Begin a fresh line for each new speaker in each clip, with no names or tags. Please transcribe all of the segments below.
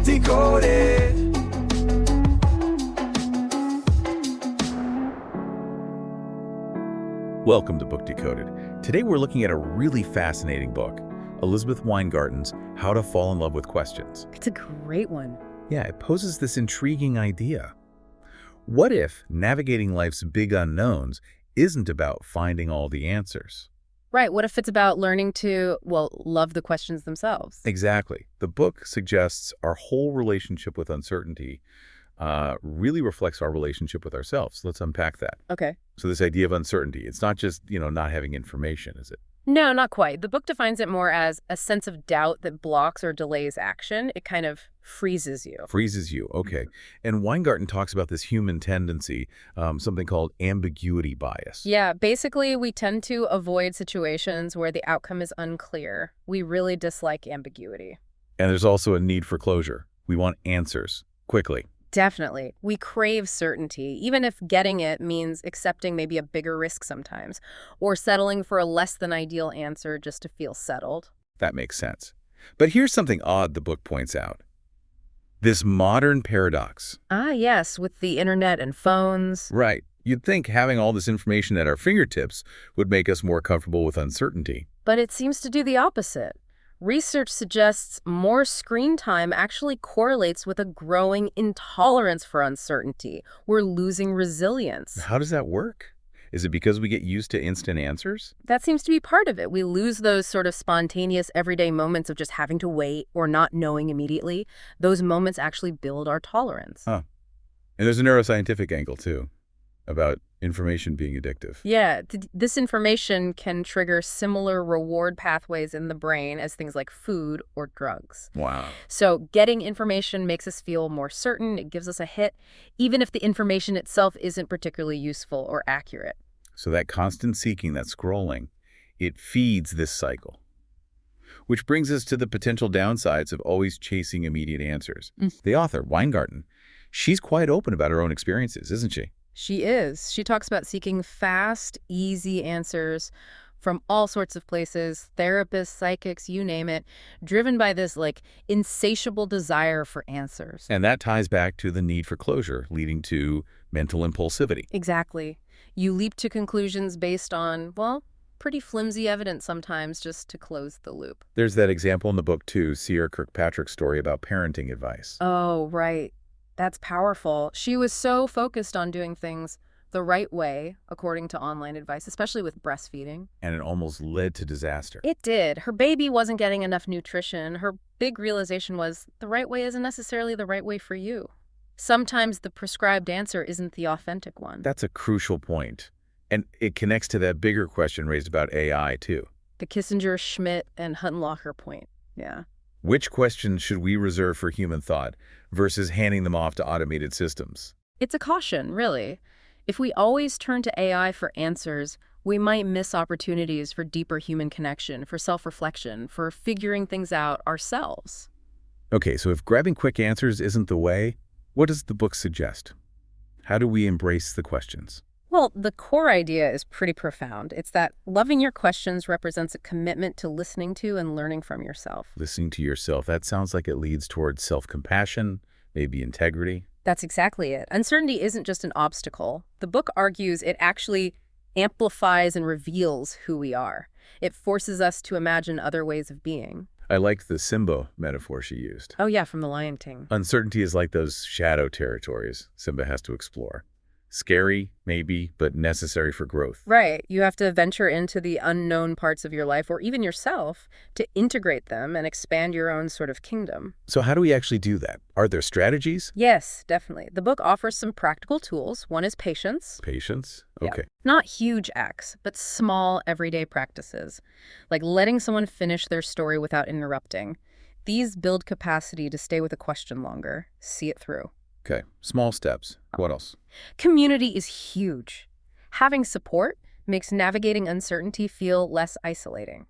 Decoded.
Welcome to Book Decoded. Today we're looking at a really fascinating book, Elizabeth Weingarten's How to Fall in Love with Questions.
It's a great one.
Yeah, it poses this intriguing idea. What if navigating life's big unknowns isn't about finding all the answers?
Right. What if it's about learning to, love the questions themselves?
Exactly. The book suggests our whole relationship with uncertainty really reflects our relationship with ourselves. Let's unpack that.
Okay.
So this idea of uncertainty, it's not just, not having information, is it?
No, not quite. The book defines it more as a sense of doubt that blocks or delays action. It kind of freezes you.
Freezes you, okay. And Weingarten talks about this human tendency, something called ambiguity bias.
Yeah, basically we tend to avoid situations where the outcome is unclear. We really dislike ambiguity.
And there's also a need for closure. We want answers, quickly.
Definitely. We crave certainty, even if getting it means accepting maybe a bigger risk sometimes, or settling for a less than ideal answer just to feel settled.
That makes sense. But here's something odd the book points out. This modern paradox.
Ah, yes, with the internet and phones.
Right. You'd think having all this information at our fingertips would make us more comfortable with uncertainty.
But it seems to do the opposite. Research suggests more screen time actually correlates with a growing intolerance for uncertainty. We're losing resilience.
How does that work? Is it because we get used to instant answers?
That seems to be part of it. We lose those sort of spontaneous everyday moments of just having to wait or not knowing immediately. Those moments actually build our tolerance.
Huh. And there's a neuroscientific angle, too, about information being addictive.
Yeah, this information can trigger similar reward pathways in the brain as things like food or drugs.
Wow.
So getting information makes us feel more certain. It gives us a hit, even if the information itself isn't particularly useful or accurate.
So that constant seeking, that scrolling, it feeds this cycle. Which brings us to the potential downsides of always chasing immediate answers. The author, Weingarten, she's quite open about her own experiences, isn't she?
She is. She talks about seeking fast, easy answers from all sorts of places, therapists, psychics, you name it, driven by this insatiable desire for answers.
And that ties back to the need for closure, leading to mental impulsivity.
Exactly. You leap to conclusions based on, pretty flimsy evidence sometimes just to close the loop.
There's that example in the book, too, Sierra Kirkpatrick's story about parenting advice.
Oh, right. That's powerful. She was so focused on doing things the right way, according to online advice, especially with breastfeeding.
And it almost led to disaster.
It did. Her baby wasn't getting enough nutrition. Her big realization was the right way isn't necessarily the right way for you. Sometimes the prescribed answer isn't the authentic one.
That's a crucial point. And it connects to that bigger question raised about AI, too.
The Kissinger, Schmidt, and Huttenlocher point. Yeah.
Which questions should we reserve for human thought versus handing them off to automated systems?
It's a caution, really. If we always turn to AI for answers, we might miss opportunities for deeper human connection, for self-reflection, for figuring things out ourselves.
Okay, so if grabbing quick answers isn't the way, what does the book suggest? How do we embrace the questions?
Well, the core idea is pretty profound. It's that loving your questions represents a commitment to listening to and learning from yourself.
Listening to yourself, that sounds like it leads towards self-compassion, maybe integrity.
That's exactly it. Uncertainty isn't just an obstacle. The book argues it actually amplifies and reveals who we are. It forces us to imagine other ways of being.
I liked the Simba metaphor she used.
Oh yeah, from The Lion King.
Uncertainty is like those shadow territories Simba has to explore. Scary, maybe, but necessary for growth.
Right. You have to venture into the unknown parts of your life, or even yourself, to integrate them and expand your own sort of kingdom.
So how do we actually do that? Are there strategies?
Yes, definitely. The book offers some practical tools. One is patience.
Patience?
Yeah.
Okay.
Not huge acts, but small, everyday practices, like letting someone finish their story without interrupting. These build capacity to stay with a question longer, see it through.
Okay. Small steps. What else?
Community is huge. Having support makes navigating uncertainty feel less isolating.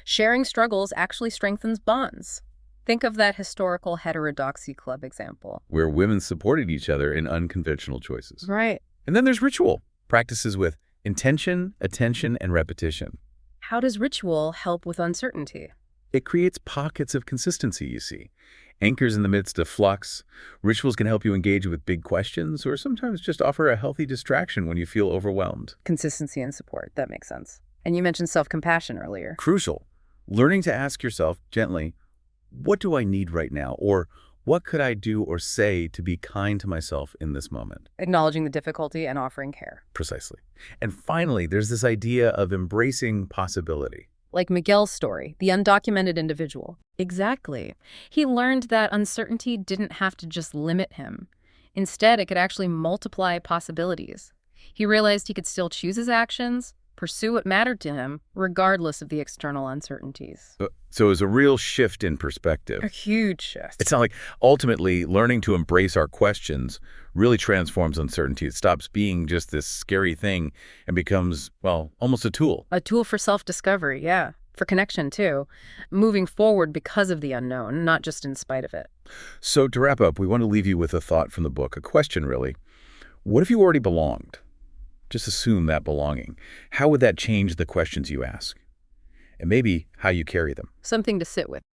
Sharing struggles actually strengthens bonds. Think of that historical heterodoxy club example.
Where women supported each other in unconventional choices.
Right.
And then there's ritual. Practices with intention, attention, and repetition.
How does ritual help with uncertainty?
It creates pockets of consistency, you see. Anchors in the midst of flux. Rituals can help you engage with big questions or sometimes just offer a healthy distraction when you feel overwhelmed.
Consistency and support. That makes sense. And you mentioned self-compassion earlier.
Crucial. Learning to ask yourself gently, what do I need right now? Or what could I do or say to be kind to myself in this moment?
Acknowledging the difficulty and offering care.
Precisely. And finally, there's this idea of embracing possibility.
Like Miguel's story, the undocumented individual. Exactly. He learned that uncertainty didn't have to just limit him. Instead, it could actually multiply possibilities. He realized he could still choose his actions, pursue what mattered to him, regardless of the external uncertainties.
So it was a real shift in perspective.
A huge shift.
It's not like ultimately learning to embrace our questions really transforms uncertainty. It stops being just this scary thing and becomes, well, almost a tool.
A tool for self-discovery, yeah. For connection, too. Moving forward because of the unknown, not just in spite of it.
So to wrap up, we want to leave you with a thought from the book, a question really. What if you already belonged? Just assume that belonging. How would that change the questions you ask? And maybe how you carry them?
Something to sit with.